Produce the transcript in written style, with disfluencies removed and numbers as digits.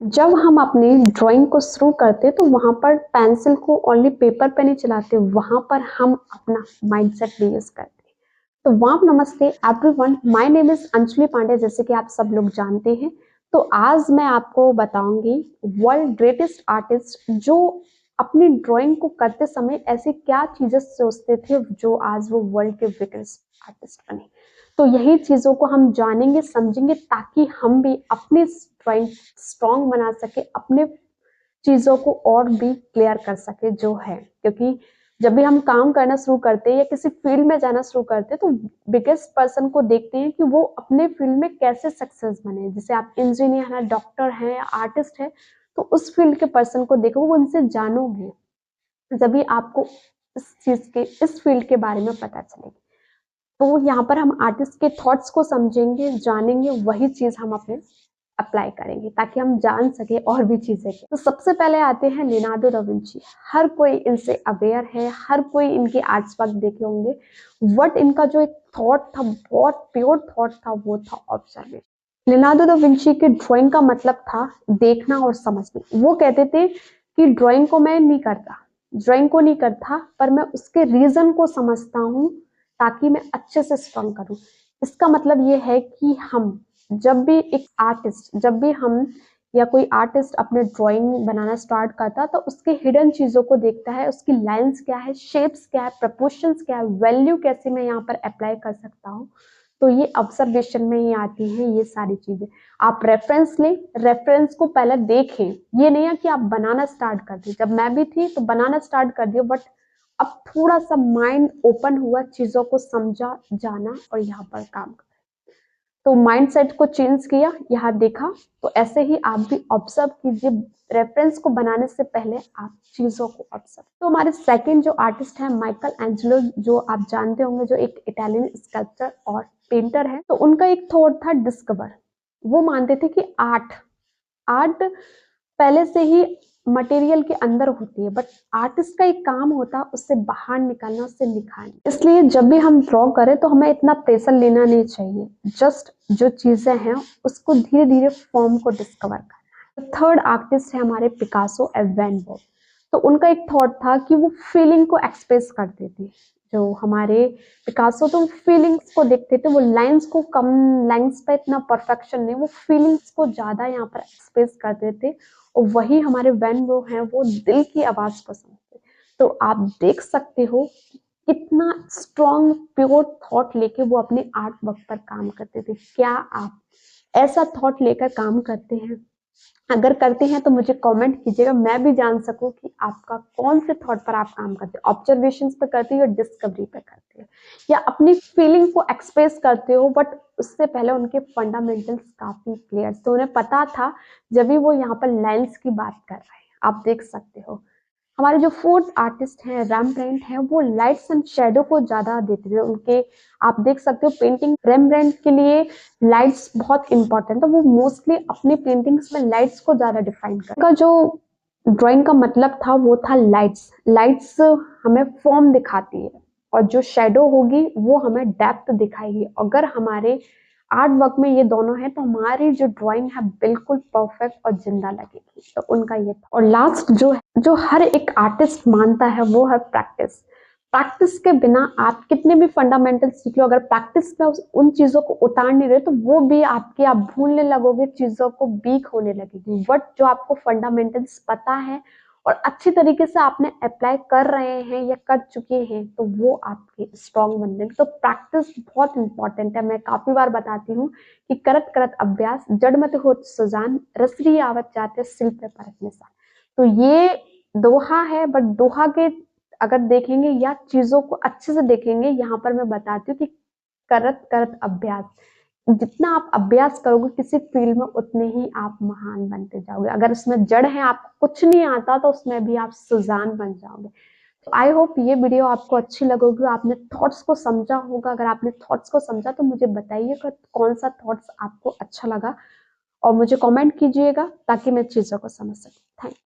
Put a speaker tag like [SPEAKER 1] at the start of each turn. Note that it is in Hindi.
[SPEAKER 1] जब हम अपनी ड्राइंग को शुरू करते हैं तो वहाँ पर पेंसिल को ओनली पेपर पे नहीं चलाते, वहाँ पर हम अपना माइंडसेट भी यूज करते हैं। तो वाम नमस्ते everyone, my name is Anjali Pandey, जैसे कि आप सब लोग जानते हैं। तो आज मैं आपको बताऊंगी वर्ल्ड ग्रेटेस्ट आर्टिस्ट जो अपनी ड्राइंग को करते समय ऐसी क्या चीजें सोचते थे जो आज वो वर्ल्ड के ग्रेटेस्ट आर्टिस्ट बने। तो यही चीजों को हम जानेंगे समझेंगे ताकि हम भी अपनी ड्राइंग स्ट्रॉन्ग बना सके, अपने चीजों को और भी क्लियर कर सके जो है। क्योंकि जब भी हम काम करना शुरू करते हैं या किसी फील्ड में जाना शुरू करते हैं तो बिगेस्ट पर्सन को देखते हैं कि वो अपने फील्ड में कैसे सक्सेस बने। जैसे आप इंजीनियर हैं, डॉक्टर हैं या आर्टिस्ट हैं, तो उस फील्ड के पर्सन को देखो, वो उनसे जानोगे जब आपको इस चीज के, इस फील्ड के बारे में पता चलेगी। तो यहाँ पर हम आर्टिस्ट के थॉट्स को समझेंगे, जानेंगे, वही चीज हम अपने अप्लाई करेंगे ताकि हम जान सके और भी चीजें। तो सबसे पहले आते हैं लियोनार्डो दा विंची। हर कोई इनसे अवेयर है, हर कोई इनके आर्ट्स वर्क देखे होंगे। बट इनका जो एक थॉट था, बहुत प्योर थॉट था, वो था ऑब्जर्वेशन। लियोनार्डो दा विंची की ड्राइंग का मतलब था देखना और समझना। वो कहते थे कि ड्राइंग को मैं नहीं करता, ड्राइंग को नहीं करता, पर मैं उसके रीजन को समझता हूँ ताकि मैं अच्छे से स्ट्रॉन्ग करूँ। इसका मतलब ये है कि हम जब भी एक आर्टिस्ट, जब भी हम या कोई आर्टिस्ट अपने ड्राइंग बनाना स्टार्ट करता तो उसके हिडन चीजों को देखता है, उसकी लाइंस क्या है, शेप्स क्या है, प्रपोर्शंस क्या है, वैल्यू कैसे मैं यहाँ पर अप्लाई कर सकता हूँ। तो ये ऑब्जर्वेशन में ही आती है ये सारी चीजें। आप रेफरेंस लें, रेफरेंस को पहले देखें। ये नहीं है कि आप बनाना स्टार्ट कर दिए। जब मैं भी थी तो बनाना स्टार्ट कर दिया, बट अब थोड़ा सा माइंड ओपन हुआ, चीजों को समझा, जाना और यहाँ पर काम कर। तो माइंडसेट को चेंज किया, यहाँ देखा। तो ऐसे ही आप भी ऑब्जर्व कीजिए, रेफरेंस को बनाने से पहले आप चीजों को ऑब्जर्व। तो हमारे सेकंड जो आर्टिस्ट है माइकल एंजेलो, जो आप जानते होंगे, जो एक इटालियन स्कल्पचर और पेंटर है। तो उनका एक थॉट था डिस्कवर। वो मानते थे कि आर्ट आर्ट पहले से ही मटेरियल के अंदर होती है, बट आर्टिस्ट का एक काम होता है उससे बाहर निकालना, उससे निखारना। इसलिए जब भी हम ड्रॉ करें तो हमें इतना प्रेशर लेना नहीं चाहिए, जस्ट जो चीजें हैं उसको धीरे धीरे फॉर्म को डिस्कवर करना। थर्ड आर्टिस्ट है हमारे पिकासो एंड वैन गॉग। तो उनका एक थॉट था कि वो फीलिंग को एक्सप्रेस करते थे। जो हमारे पिकासो, तो फीलिंग्स को देखते थे, वो लाइंस को कम, लाइंस पे इतना परफेक्शन नहीं, वो फीलिंग्स को ज्यादा यहाँ पर एक्सप्रेस करते थे। और वही हमारे वैन गॉग हैं, वो दिल की आवाज को समझते। तो आप देख सकते हो कितना स्ट्रॉन्ग प्योर थॉट लेके वो अपने आर्ट वर्क पर काम करते थे। क्या आप ऐसा थॉट लेकर काम करते हैं? अगर करते हैं तो मुझे कमेंट कीजिएगा, मैं भी जान सकूं कि आपका कौन से थॉट पर आप काम करते हो। ऑब्जर्वेशंस पे करते हो या डिस्कवरी पे करते हो, या अपनी फीलिंग को एक्सप्रेस करते हो, बट उससे पहले उनके फंडामेंटल्स काफी क्लियर, तो उन्हें पता था जब भी वो यहाँ पर लाइंस की बात कर रहे हैं। आप देख सकते हो हमारे जो फोर्थ आर्टिस्ट हैं रेम्ब्रांड है, वो लाइट्स एंड शेडो को ज्यादा देते थे उनके। आप देख सकते हो पेंटिंग, रेम्ब्रांड के लिए लाइट्स बहुत इंपॉर्टेंट, तो वो मोस्टली अपनी पेंटिंग्स में लाइट्स को ज्यादा डिफाइन कर। उनका जो ड्राइंग का मतलब था वो था लाइट्स। लाइट्स हमें फॉर्म दिखाती है और जो शेडो होगी वो हमें डेप्थ दिखाएगी। अगर हमारे आर्ट वर्क में ये दोनों है तो हमारी जो ड्राइंग है बिल्कुल परफेक्ट और जिंदा लगेगी। तो उनका ये था। और लास्ट जो हर एक आर्टिस्ट मानता है वो है प्रैक्टिस। प्रैक्टिस के बिना आप कितने भी फंडामेंटल सीख लो, अगर प्रैक्टिस में उन चीजों को उतार नहीं रहे तो वो भी आपकी, आप भूलने लगोगे, चीजों को वीक होने लगेगी। बट जो आपको फंडामेंटल्स पता है और अच्छी तरीके से आपने अप्लाई कर रहे हैं या कर चुके हैं तो वो आपके स्ट्रॉन्ग बन जाएंगे। तो प्रैक्टिस बहुत इंपॉर्टेंट है। मैं काफी बार बताती हूँ कि करत करत अभ्यास जड़ मत हो सुजान, रसरी आवत जाते सिल पे परत निशान। तो ये दोहा है, बट दोहा के अगर देखेंगे या चीजों को अच्छे से देखेंगे, यहाँ पर मैं बताती हूँ कि करत करत अभ्यास, जितना आप अभ्यास करोगे किसी फील्ड में उतने ही आप महान बनते जाओगे। अगर उसमें जड़ है, आपको कुछ नहीं आता, तो उसमें भी आप सुजान बन जाओगे। तो आई होप ये वीडियो आपको अच्छी लगेगी, आपने थॉट्स को समझा होगा। अगर आपने थॉट्स को समझा तो मुझे बताइएगा कौन सा थॉट्स आपको अच्छा लगा और मुझे कमेंट कीजिएगा ताकि मैं चीजों को समझ सकूं। Thank you.